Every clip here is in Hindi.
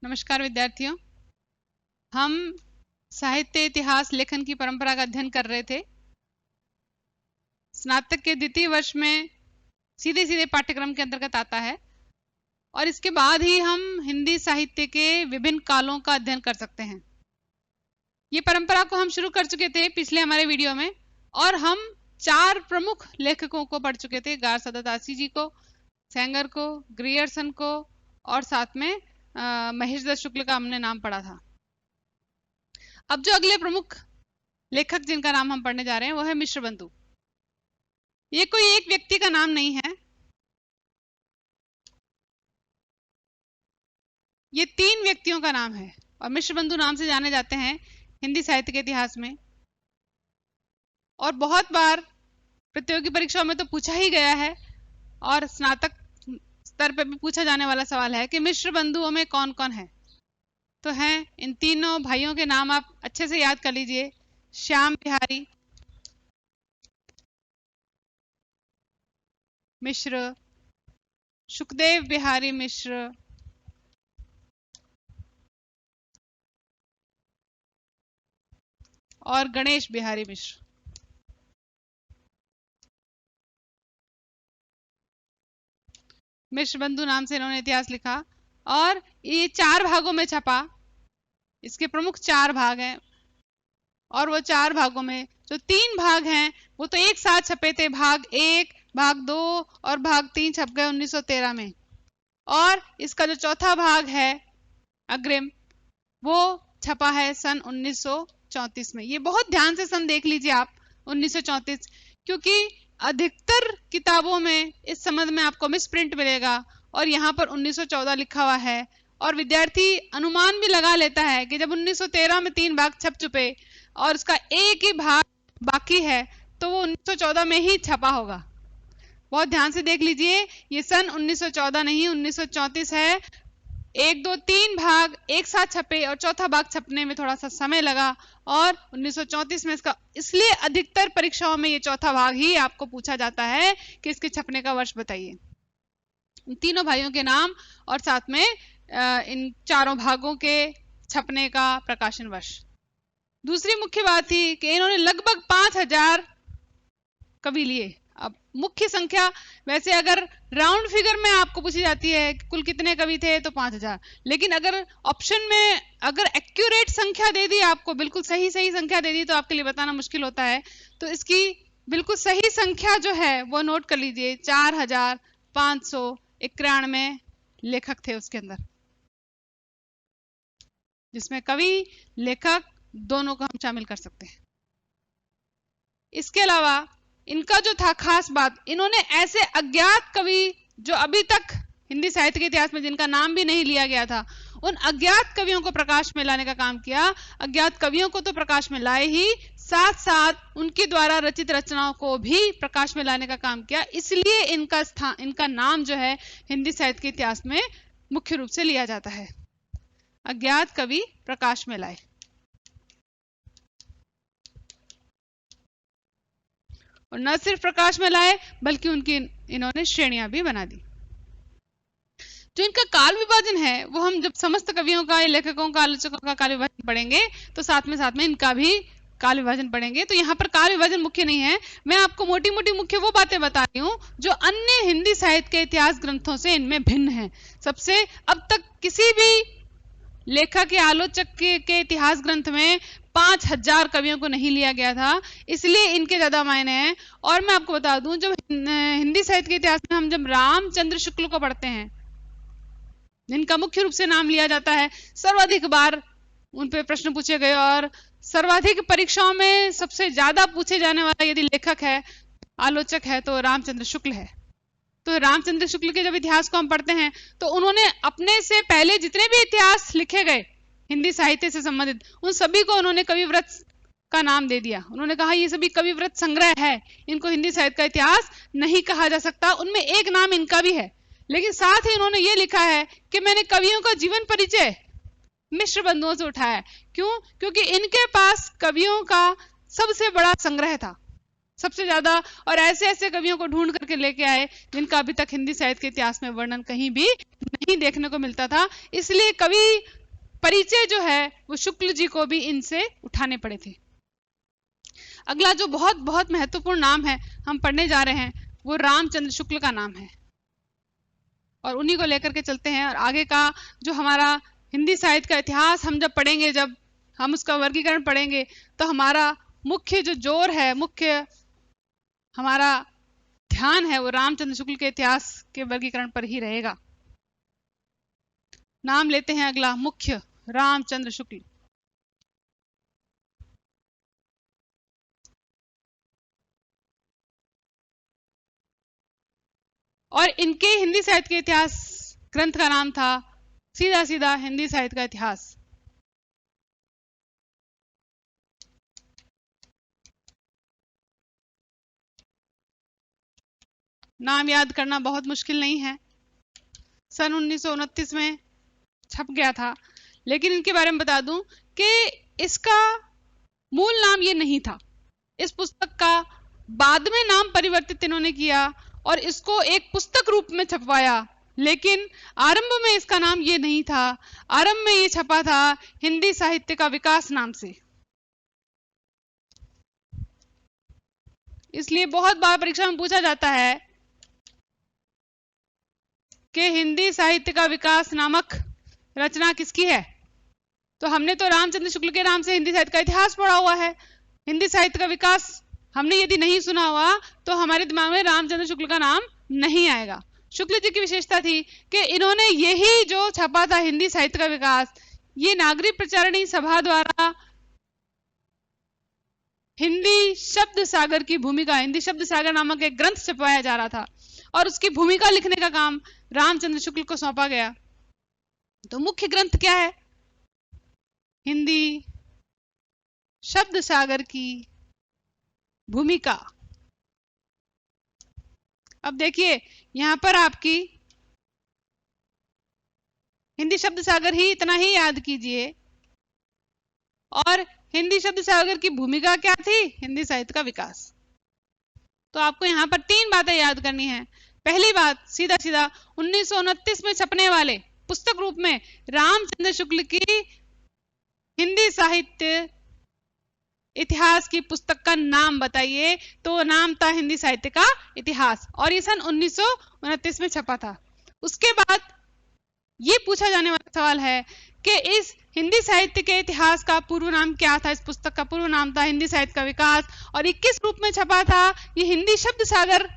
नमस्कार विद्यार्थियों। हम साहित्य इतिहास लेखन की परंपरा का अध्ययन कर रहे थे। स्नातक के द्वितीय वर्ष में सीधे सीधे पाठ्यक्रम के अंतर्गत आता है और इसके बाद ही हम हिंदी साहित्य के विभिन्न कालों का अध्ययन कर सकते हैं। ये परंपरा को हम शुरू कर चुके थे पिछले हमारे वीडियो में और हम 4 प्रमुख लेखकों को पढ़ चुके थे। गार सदादासी जी को, सेंगर को, ग्रियर्सन को और साथ में महेश दत्त शुक्ल का हमने नाम पढ़ा था। अब जो अगले प्रमुख लेखक जिनका नाम हम पढ़ने जा रहे हैं वो है मिश्रबंधु। ये कोई एक व्यक्ति का नाम नहीं है, ये 3 व्यक्तियों का नाम है और मिश्रबंधु नाम से जाने जाते हैं हिंदी साहित्य के इतिहास में। और बहुत बार प्रतियोगी परीक्षाओं में तो पूछा ही गया है और स्नातक स्तर पर भी पूछा जाने वाला सवाल है कि मिश्रबंधुओं में कौन कौन है। तो हैं इन तीनों भाइयों के नाम आप अच्छे से याद कर लीजिए। श्याम बिहारी मिश्र, सुखदेव बिहारी मिश्र, और गणेश बिहारी मिश्र। मिश्रबंधु नाम से इन्होंने इतिहास लिखा और ये 4 भागों में छपा। इसके प्रमुख 4 भाग हैं और वो 4 भागों में जो 3 भाग हैं वो तो एक साथ छपे थे। भाग 1, भाग 2 और भाग 3 छप गए 1913 में। और इसका जो चौथा भाग है अग्रिम, वो छपा है सन 1934 में। ये बहुत ध्यान से सन देख लीजिए आप, 1934, क्योंकि अधिकतर किताबों में इस संबंध में आपको मिसप्रिंट मिलेगा और यहाँ पर 1914 लिखा हुआ है और विद्यार्थी अनुमान भी लगा लेता है कि जब 1913 में 3 भाग छप चुके और उसका एक ही भाग बाकी है तो वो 1914 में ही छपा होगा। बहुत ध्यान से देख लीजिए, ये सन 1914 नहीं 1934 है। 1, 2, 3 भाग एक साथ छपे और चौथा भाग छपने में थोड़ा सा समय लगा और 1934 में इसका, इसलिए अधिकतर परीक्षाओं में ये चौथा भाग ही आपको पूछा जाता है कि इसके छपने का वर्ष बताइए। इन तीनों भाइयों के नाम और साथ में इन चारों भागों के छपने का प्रकाशन वर्ष। दूसरी मुख्य बात थी कि इन्होंने लगभग 5000 कवि लिए। अब मुख्य संख्या, वैसे अगर राउंड फिगर में आपको पूछी जाती है कुल कितने कवि थे तो 5000, लेकिन अगर ऑप्शन में अगर एक्यूरेट संख्या दे दी, आपको बिल्कुल सही संख्या दे दी तो आपके लिए बताना मुश्किल होता है। तो इसकी बिल्कुल सही संख्या जो है वो नोट कर लीजिए, 4591 लेखक थे उसके अंदर, जिसमें कवि लेखक दोनों को हम शामिल कर सकते हैं। इसके अलावा इनका जो था खास बात, इन्होंने ऐसे अज्ञात कवि जो अभी तक हिंदी साहित्य के इतिहास में जिनका नाम भी नहीं लिया गया था, उन अज्ञात कवियों को प्रकाश में लाने का काम किया। अज्ञात कवियों को तो प्रकाश में लाए ही, साथ साथ उनके द्वारा रचित रचनाओं को भी प्रकाश में लाने का काम किया। इसलिए इनका नाम जो है हिंदी साहित्य के इतिहास में मुख्य रूप से लिया जाता है। अज्ञात कवि प्रकाश में लाए और न सिर्फ प्रकाश में लाए बल्कि उनकी इन्होंने श्रेणियां भी बना दी। जो इनका काल विभाजन है वो हम जब समस्त कवियों का, लेखकों का, आलोचकों का काल विभाजन पढ़ेंगे तो साथ में इनका भी काल विभाजन पढ़ेंगे। तो यहाँ पर काल विभाजन मुख्य नहीं है, मैं आपको मोटी मोटी मुख्य वो बातें बता रही हूँ जो अन्य हिंदी साहित्य के इतिहास ग्रंथों से इनमें भिन्न है। सबसे अब तक किसी भी लेखक या आलोचक के इतिहास ग्रंथ में 5000 कवियों को नहीं लिया गया था, इसलिए इनके ज्यादा मायने हैं। और मैं आपको बता दूं, जब हिंदी साहित्य के इतिहास में हम जब रामचंद्र शुक्ल को पढ़ते हैं, जिनका मुख्य रूप से नाम लिया जाता है, सर्वाधिक बार उन पे प्रश्न पूछे गए और सर्वाधिक परीक्षाओं में सबसे ज्यादा पूछे जाने वाला यदि लेखक है, आलोचक है तो रामचंद्र शुक्ल है। तो रामचंद्र शुक्ल के जब इतिहास को हम पढ़ते हैं तो उन्होंने अपने से पहले जितने भी इतिहास लिखे गए हिंदी साहित्य से संबंधित, उन सभी को उन्होंने कविव्रत का नाम दे दिया। उन्होंने कहा ये सभी कविव्रत संग्रह है, इनको हिंदी साहित्य का इतिहास नहीं कहा जा सकता। उनमें एक नाम इनका भी है, लेकिन साथ ही उन्होंने ये लिखा है कि मैंने कवियों का जीवन परिचय मिश्रबंधुओं से उठाया। क्यों? क्योंकि इनके पास कवियों का सबसे बड़ा संग्रह था। सबसे ज्यादा, और ऐसे ऐसे कवियों को ढूंढ करके लेके आए जिनका अभी तक हिंदी साहित्य के इतिहास में वर्णन कहीं भी नहीं देखने को मिलता था। इसलिए कवि परिचय जो है वो शुक्ल जी को भी इनसे उठाने पड़े थे। अगला जो बहुत बहुत महत्वपूर्ण नाम है हम पढ़ने जा रहे हैं वो रामचंद्र शुक्ल का नाम है, और उन्हीं को लेकर के चलते हैं। और आगे का जो हमारा हिंदी साहित्य का इतिहास हम जब पढ़ेंगे, जब हम उसका वर्गीकरण पढ़ेंगे, तो हमारा मुख्य जो जोर है, मुख्य हमारा ध्यान है वो रामचंद्र शुक्ल के इतिहास के वर्गीकरण पर ही रहेगा। नाम लेते हैं अगला, मुख्य रामचंद्र शुक्ल। और इनके हिंदी साहित्य के इतिहास ग्रंथ का नाम था सीधा सीधा हिंदी साहित्य का इतिहास। नाम याद करना बहुत मुश्किल नहीं है, सन 1929 में छप गया था। लेकिन इनके बारे में बता दूं कि इसका मूल नाम ये नहीं था। इस पुस्तक का बाद में नाम परिवर्तित इन्होंने किया और इसको एक पुस्तक रूप में छपवाया, लेकिन आरंभ में इसका नाम ये नहीं था। आरंभ में ये छपा था हिंदी साहित्य का विकास नाम से। इसलिए बहुत बार परीक्षा में पूछा जाता है कि हिंदी साहित्य का विकास नामक रचना किसकी है। तो हमने तो रामचंद्र शुक्ल के नाम से हिंदी साहित्य का इतिहास पढ़ा हुआ है। हिंदी साहित्य का विकास हमने यदि नहीं सुना हुआ तो हमारे दिमाग में रामचंद्र शुक्ल का नाम नहीं आएगा। शुक्ल जी की विशेषता थी कि इन्होंने यही जो छपा था हिंदी साहित्य का विकास, ये नागरिक प्रचारणी सभा द्वारा हिंदी शब्द सागर की भूमिका, हिंदी शब्द सागर नामक एक ग्रंथ छपवाया जा रहा था और उसकी भूमिका लिखने का काम रामचंद्र शुक्ल को सौंपा गया। तो मुख्य ग्रंथ क्या है? हिंदी शब्द सागर की भूमिका। अब देखिए यहां पर आपकी हिंदी शब्द सागर ही इतना ही याद कीजिए, और हिंदी शब्द सागर की भूमिका क्या थी? हिंदी साहित्य का विकास। तो आपको यहां पर तीन बातें याद करनी है। पहली बात, सीधा सीधा 1929 में छपने वाले पुस्तक रूप में रामचंद्र शुक्ल की हिंदी साहित्य इतिहास की पुस्तक का नाम बताइए। तो वो नाम था हिंदी साहित्य का इतिहास, और ये सन 1929 में छपा था। उसके बाद ये पूछा जाने वाला सवाल है कि इस हिंदी साहित्य के इतिहास का पूर्व नाम क्या था? इस पुस्तक का पूर्व नाम था हिंदी साहित्य का विकास, और ये किस रूप में छपा था? ये हिंदी शब्द सागर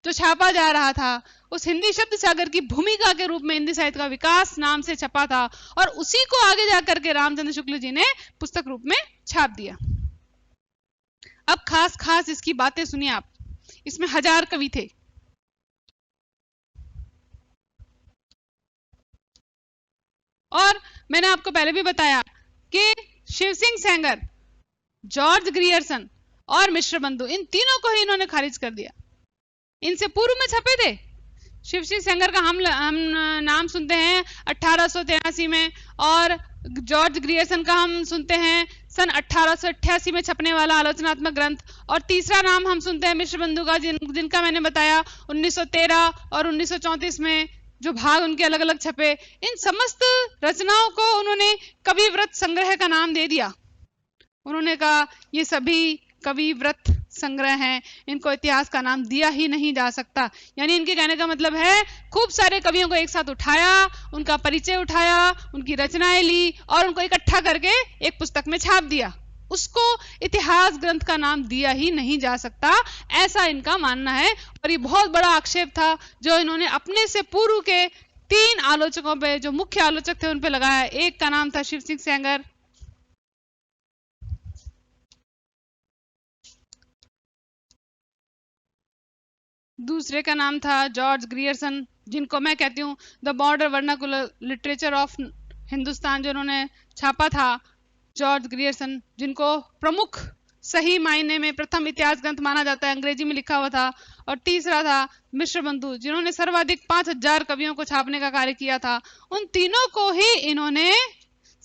जो छापा जा रहा था उस हिंदी शब्द सागर की भूमिका के रूप में हिंदी साहित्य का विकास नाम से छपा था, और उसी को आगे जाकर के रामचंद्र शुक्ल जी ने पुस्तक रूप में छाप दिया। अब खास खास इसकी बातें सुनिए आप। इसमें 1000 कवि थे। और मैंने आपको पहले भी बताया कि शिव सिंह सेंगर, जॉर्ज ग्रियर्सन और मिश्र बंधु, इन तीनों को ही इन्होंने खारिज कर दिया। इनसे पूर्व में छपे थे। शिव सिंह सेंगर का हम नाम सुनते हैं 1883 में, और जॉर्ज ग्रियर्सन का हम सुनते हैं सन 1888 में छपने वाला आलोचनात्मक ग्रंथ, और तीसरा नाम हम सुनते हैं मिश्र बंधु का, जिनका मैंने बताया 1913 और 1934 में जो भाग उनके अलग अलग छपे। इन समस्त रचनाओं को उन्होंने कविव्रत संग्रह का नाम दे दिया। उन्होंने कहा ये सभी कविव्रत संग्रह हैं, इनको इतिहास का नाम दिया ही नहीं जा सकता। यानी इनके कहने का मतलब है खूब सारे कवियों को एक साथ उठाया, उनका परिचय उठाया, उनकी रचनाएं ली और उनको इकट्ठा करके एक पुस्तक में छाप दिया। उसको इतिहास ग्रंथ का नाम दिया ही नहीं जा सकता, ऐसा इनका मानना है। और ये बहुत बड़ा आक्षेप था जो इन्होंने अपने से पूर्व के 3 आलोचकों पे, जो मुख्य आलोचक थे, उन पे लगाया। एक का नाम था शिव सिंह सेंगर, दूसरे का नाम था जॉर्ज ग्रियर्सन, जिनको मैं कहती हूँ the modern vernacular literature of Hindustan, जो उन्होंने छापा था जॉर्ज ग्रियर्सन, जिनको प्रमुख सही मायने में प्रथम इतिहास ग्रंथ माना जाता है, अंग्रेजी में लिखा हुआ था। और तीसरा था मिश्र बंधु, जिन्होंने सर्वाधिक 5000 कवियों को छापने का कार्य किया था। उन तीनों को ही इन्होंने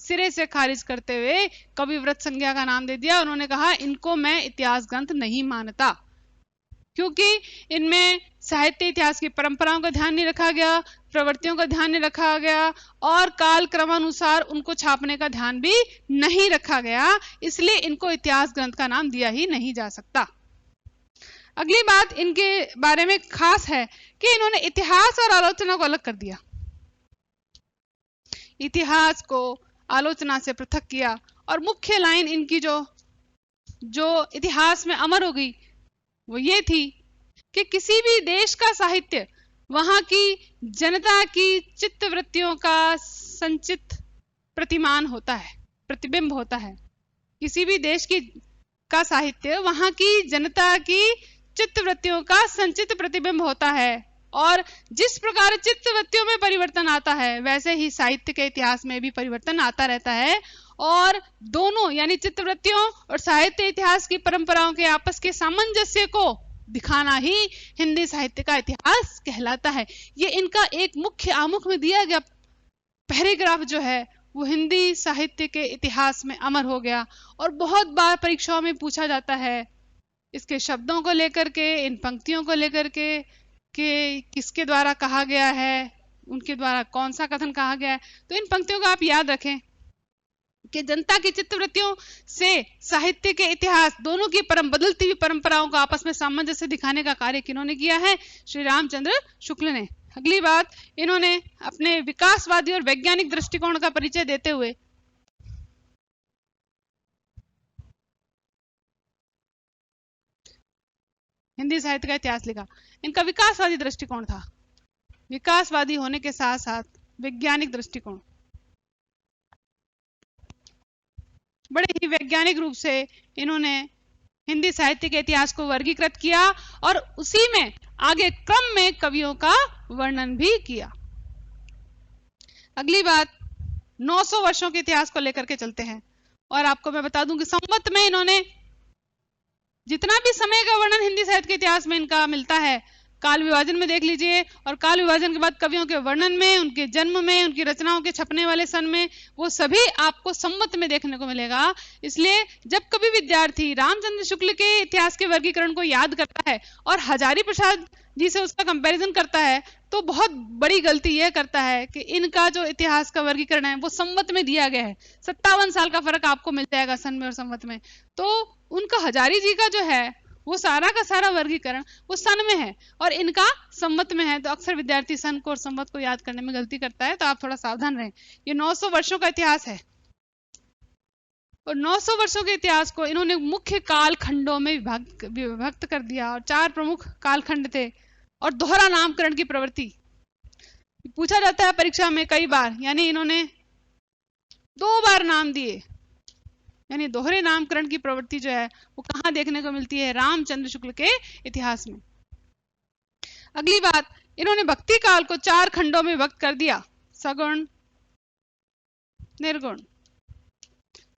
सिरे से खारिज करते हुए कविव्रत संज्ञा का नाम दे दिया। उन्होंने कहा इनको मैं इतिहास ग्रंथ नहीं मानता, क्योंकि इनमें साहित्य इतिहास की परंपराओं का ध्यान नहीं रखा गया, प्रवृत्तियों का ध्यान नहीं रखा गया और काल क्रमानुसार उनको छापने का ध्यान भी नहीं रखा गया, इसलिए इनको इतिहास ग्रंथ का नाम दिया ही नहीं जा सकता। अगली बात इनके बारे में खास है कि इन्होंने इतिहास और आलोचना को अलग कर दिया। इतिहास को आलोचना से पृथक किया और मुख्य लाइन इनकी जो इतिहास में अमर हो गई वो ये थी कि किसी भी देश का साहित्य वहां की जनता की चित्तवृत्तियों का संचित प्रतिमान होता है, प्रतिबिंब होता है। किसी भी देश का साहित्य वहां की जनता की चित्तवृत्तियों का संचित प्रतिबिंब होता है और जिस प्रकार चित्तवृत्तियों में परिवर्तन आता है वैसे ही साहित्य के इतिहास में भी परिवर्तन आता रहता है और दोनों यानी चित्तवृत्तियों और साहित्य इतिहास की परंपराओं के आपस के सामंजस्य को दिखाना ही हिंदी साहित्य का इतिहास कहलाता है। ये इनका एक मुख्य आमुख में दिया गया पैराग्राफ जो है वो हिंदी साहित्य के इतिहास में अमर हो गया और बहुत बार परीक्षाओं में पूछा जाता है इसके शब्दों को लेकर के, इन पंक्तियों को लेकर के कि किसके द्वारा कहा गया है, उनके द्वारा कौन सा कथन कहा गया है। तो इन पंक्तियों को आप याद रखें कि जनता की चित्तवृत्तियों से साहित्य के इतिहास दोनों की बदलती हुई परंपराओं को आपस में सामंजस्य दिखाने का कार्य किन्होंने किया है? श्री रामचंद्र शुक्ल ने। अगली बात, इन्होंने अपने विकासवादी और वैज्ञानिक दृष्टिकोण का परिचय देते हुए हिंदी साहित्य का इतिहास लिखा। इनका विकासवादी दृष्टिकोण था, विकासवादी होने के साथ साथ वैज्ञानिक दृष्टिकोण, बड़े ही वैज्ञानिक रूप से इन्होंने हिंदी साहित्य के इतिहास को वर्गीकृत किया और उसी में आगे क्रम में कवियों का वर्णन भी किया। अगली बात, 900 वर्षों के इतिहास को लेकर के चलते हैं और आपको मैं बता दूं कि संवत में इन्होंने जितना भी समय का वर्णन हिंदी साहित्य के इतिहास में इनका मिलता है, काल विभाजन में देख लीजिए और काल विभाजन के बाद कवियों के वर्णन में, उनके जन्म में, उनकी रचनाओं के छपने वाले सन में, वो सभी आपको संवत में देखने को मिलेगा। इसलिए जब कभी विद्यार्थी रामचंद्र शुक्ल के इतिहास के वर्गीकरण को याद करता है और हजारी प्रसाद जी से उसका कंपैरिजन करता है तो बहुत बड़ी गलती यह करता है कि इनका जो इतिहास का वर्गीकरण है वो संवत में दिया गया है। 57 साल का फर्क आपको मिल जाएगा सन में और संवत में। तो उनका हजारी जी का जो है वो सारा का सारा वर्गीकरण वो सन में है और इनका संवत में है। तो अक्सर विद्यार्थी सन को और संवत को याद करने में गलती करता है, तो आप थोड़ा सावधान रहें। ये 900 वर्षों का इतिहास है और 900 वर्षों के इतिहास को इन्होंने मुख्य काल खंडों में विभक्त कर दिया और 4 प्रमुख कालखंड थे और दोहरा नामकरण की प्रवृत्ति पूछा जाता है परीक्षा में कई बार, यानी इन्होंने 2 बार नाम दिए, यानी दोहरे नामकरण की प्रवृत्ति जो है वो कहां देखने को मिलती है? रामचंद्र शुक्ल के इतिहास में। अगली बात, इन्होंने भक्ति काल को 4 खंडों में विभक्त कर दिया, सगुण, निर्गुण,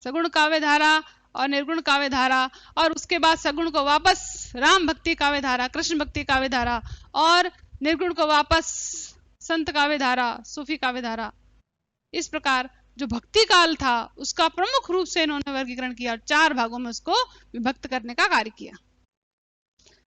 सगुण काव्य धारा और निर्गुण काव्य धारा, और उसके बाद सगुण को वापस राम भक्ति काव्य धारा, कृष्ण भक्ति काव्य धारा और निर्गुण को वापस संत काव्य धारा, सूफी काव्य धारा। इस प्रकार जो भक्ति काल था उसका प्रमुख रूप से इन्होंने वर्गीकरण किया और 4 भागों में उसको विभक्त करने का कार्य किया।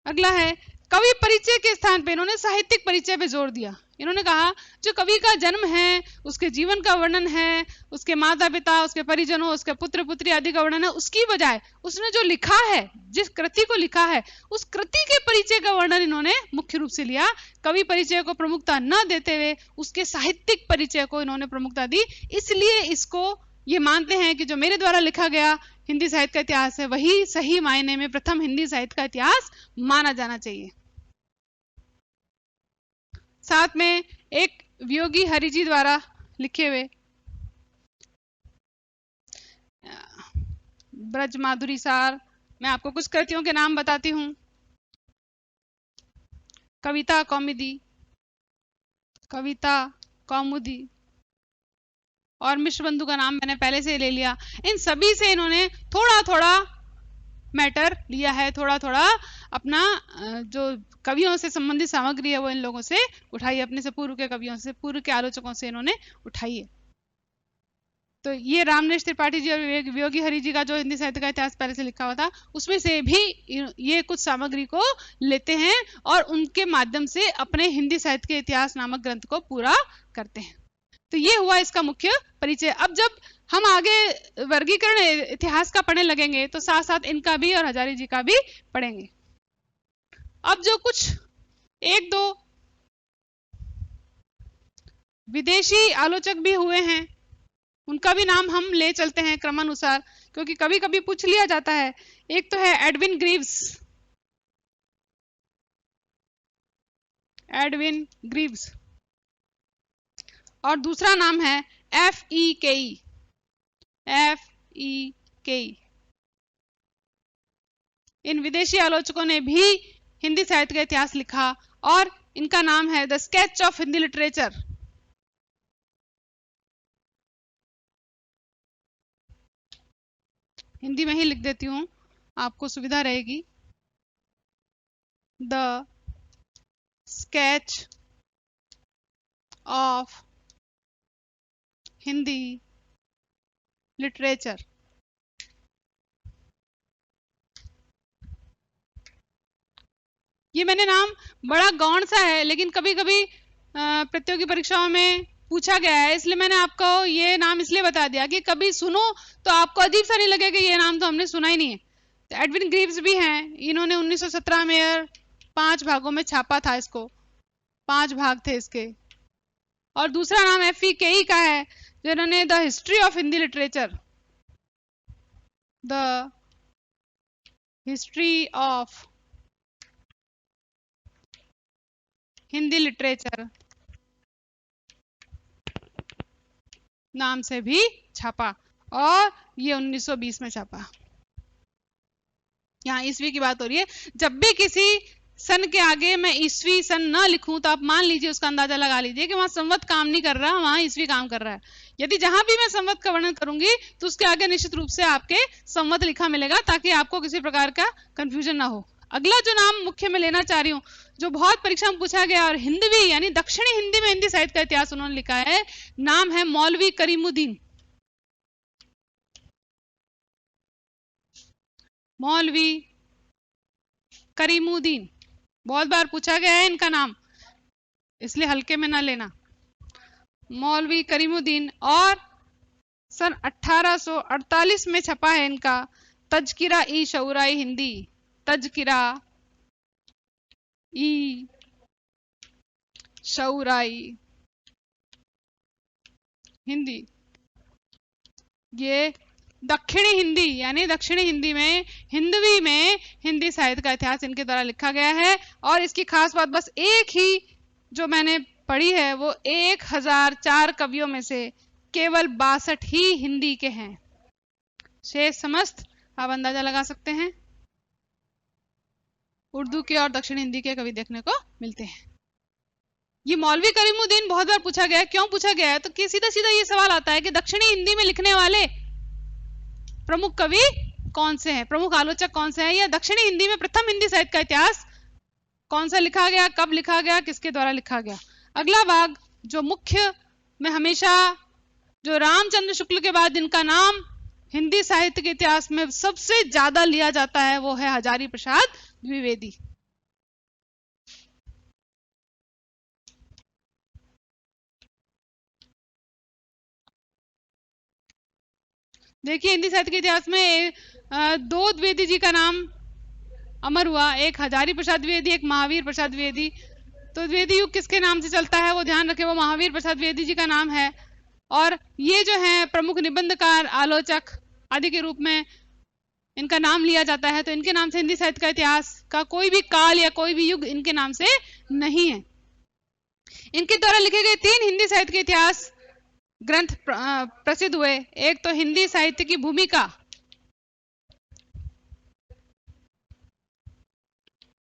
अगला है कवि परिचय के स्थान पे इन्होंने साहित्यिक परिचय पे जोर दिया। इन्होंने कहा जो कवि का जन्म है, उसके जीवन का वर्णन है, उसके माता पिता, उसके परिजनों, उसके पुत्र पुत्री आदि का वर्णन है, उसकी बजाय उसने जो लिखा है, जिस कृति को लिखा है, उस कृति के परिचय का वर्णन इन्होंने मुख्य रूप से लिया। कवि परिचय को प्रमुखता न देते हुए उसके साहित्यिक परिचय को इन्होंने प्रमुखता दी। इसलिए इसको ये मानते हैं कि जो मेरे द्वारा लिखा गया हिंदी साहित्य का इतिहास है वही सही मायने में प्रथम हिंदी साहित्य का इतिहास माना जाना चाहिए। साथ में एक वियोगी हरिजी द्वारा लिखे हुए ब्रज माधुरी सार, मैं आपको कुछ कृतियों के नाम बताती हूं। कविता कौमुदी, कविता कौमुदी और मिश्र बंधु का नाम मैंने पहले से ले लिया। इन सभी से इन्होंने थोड़ा थोड़ा मैटर लिया है, थोड़ा थोड़ा अपना जो कवियों से संबंधित सामग्री है वो इन लोगों से उठाई, अपने से पूर्व के कवियों से, पूर्व के आलोचकों से इन्होंने उठाई है। तो ये रामनेश त्रिपाठी जी और वियोगी हरि जी का जो हिंदी साहित्य का इतिहास पहले से लिखा हुआ था, उसमें से भी ये कुछ सामग्री को लेते हैं और उनके माध्यम से अपने हिंदी साहित्य के इतिहास नामक ग्रंथ को पूरा करते हैं। तो ये हुआ इसका मुख्य परिचय। अब जब हम आगे वर्गीकरण इतिहास का पढ़ने लगेंगे तो साथ साथ इनका भी और हजारी जी का भी पढ़ेंगे। अब जो कुछ एक दो विदेशी आलोचक भी हुए हैं, उनका भी नाम हम ले चलते हैं क्रमानुसार, क्योंकि कभी कभी पूछ लिया जाता है। एक तो है एडविन ग्रीव्स, एडविन ग्रीव्स, और दूसरा नाम है FEKE, FEKE। इन विदेशी आलोचकों ने भी हिंदी साहित्य का इतिहास लिखा और इनका नाम है the sketch of Hindi literature. Hindi में ही लिख देती हूं, आपको सुविधा रहेगी। The sketch of Hindi literature. ये मैंने नाम बड़ा गौण सा है, लेकिन कभी कभी प्रतियोगी परीक्षाओं में पूछा गया है, इसलिए मैंने आपको ये नाम इसलिए बता दिया कि कभी सुनो तो आपको अजीब सा नहीं लगे कि ये नाम तो हमने सुना ही नहीं है। तो एडविन ग्रीव्स भी हैं, इन्होंने 1917 में 5 भागों में छापा था इसको, 5 भाग थे इसके। और दूसरा नाम FEKE का है, जिन्होंने the history of Hindi literature, the history of Hindi literature नाम से भी छापा, और ये 1920 में छापा। यहाँ ईस्वी की बात हो रही है। जब भी किसी सन के आगे मैं ईस्वी सन न लिखूं तो आप मान लीजिए, उसका अंदाजा लगा लीजिए कि वहां संवत काम नहीं कर रहा, वहां ईस्वी काम कर रहा है। यदि जहां भी मैं संवत का वर्णन करूंगी तो उसके आगे निश्चित रूप से आपके संवत लिखा मिलेगा, ताकि आपको किसी प्रकार का कंफ्यूजन ना हो। अगला जो नाम मुख्य में लेना चाह रही हूँ, जो बहुत परीक्षा में पूछा गया और हिंदवी यानी दक्षिणी हिंदी में हिंदी साहित्य का इतिहास उन्होंने लिखा है, नाम है मौलवी करीमुद्दीन। मौलवी करीमुद्दीन बहुत बार पूछा गया है इनका नाम, इसलिए हल्के में ना लेना। मौलवी करीमुद्दीन, और सन 1848 में छपा है इनका तजकिरा ई शौराई हिंदी, तजकिरा ई शौराई हिंदी। ये दक्षिणी हिंदी यानी दक्षिणी हिंदी में हिंदवी में हिंदी साहित्य का इतिहास इनके द्वारा लिखा गया है। और इसकी खास बात बस एक ही जो मैंने पढ़ी है, वो 1004 कवियों में से केवल 62 ही हिंदी के हैं, शेष समस्त आप अंदाजा लगा सकते हैं उर्दू के और दक्षिण हिंदी के कवि देखने को मिलते हैं। ये मौलवी करीमुद्दीन बहुत बार पूछा गया है। क्यों पूछा गया है? तो सीधा सीधा ये सवाल आता है कि दक्षिणी हिंदी में लिखने वाले प्रमुख कवि कौन से हैं, प्रमुख आलोचक कौन से हैं, या दक्षिणी हिंदी में प्रथम हिंदी साहित्य का इतिहास कौन सा लिखा गया, कब लिखा गया, किसके द्वारा लिखा गया। अगला भाग जो मुख्य में हमेशा जो रामचंद्र शुक्ल के बाद जिनका नाम हिंदी साहित्य के इतिहास में सबसे ज्यादा लिया जाता है, वो है हजारी प्रसाद द्विवेदी। देखिए हिंदी साहित्य के इतिहास में 2 द्विवेदी जी का नाम अमर हुआ, एक हजारी प्रसाद द्विवेदी, एक महावीर प्रसाद द्विवेदी। तो द्विवेदी युग किसके नाम से चलता है वो ध्यान रखें, वो महावीर प्रसाद द्विवेदी जी का नाम है। और ये जो है प्रमुख निबंधकार, आलोचक आदि के रूप में इनका नाम लिया जाता है। तो इनके नाम से हिंदी साहित्य का इतिहास का कोई भी काल या कोई भी युग इनके नाम से नहीं है। इनके द्वारा लिखे गए 3 हिंदी साहित्य के इतिहास ग्रंथ प्रसिद्ध हुए। एक तो हिंदी साहित्य की भूमिका,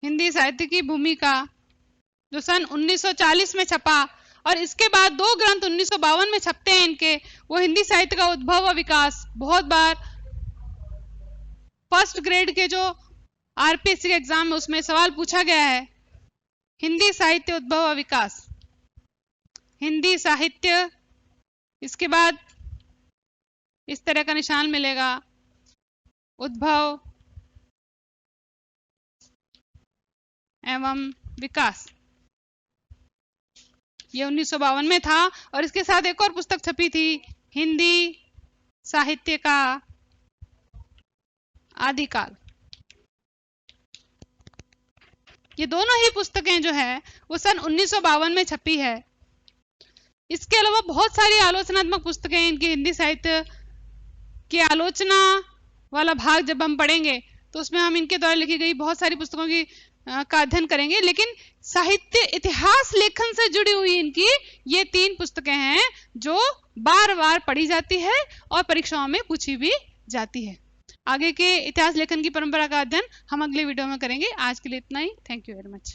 हिंदी साहित्य की भूमिका जो सन 1940 में छपा, और इसके बाद 2 ग्रंथ 1952 में छपते हैं इनके, वो हिंदी साहित्य का उद्भव व विकास। बहुत बार फर्स्ट ग्रेड के जो आरपीएससी के एग्जाम में उसमें सवाल पूछा गया है, हिंदी साहित्य उद्भव व विकास, हिंदी साहित्य, इसके बाद इस तरह का निशान मिलेगा। उद्भव एवं विकास, ये 1952 में था। और इसके साथ एक और पुस्तक छपी थी, हिंदी साहित्य का आदिकाल। ये दोनों ही पुस्तकें जो है वो सन 1952 में छपी है। इसके अलावा बहुत सारी आलोचनात्मक पुस्तकें, इनकी हिंदी साहित्य की आलोचना वाला भाग जब हम पढ़ेंगे तो उसमें हम इनके द्वारा लिखी गई बहुत सारी पुस्तकों की का अध्ययन करेंगे। लेकिन साहित्य इतिहास लेखन से जुड़ी हुई इनकी ये 3 पुस्तकें हैं जो बार बार पढ़ी जाती है और परीक्षाओं में पूछी भी जाती है। आगे के इतिहास लेखन की परंपरा का अध्ययन हम अगले वीडियो में करेंगे। आज के लिए इतना ही। Thank you very much.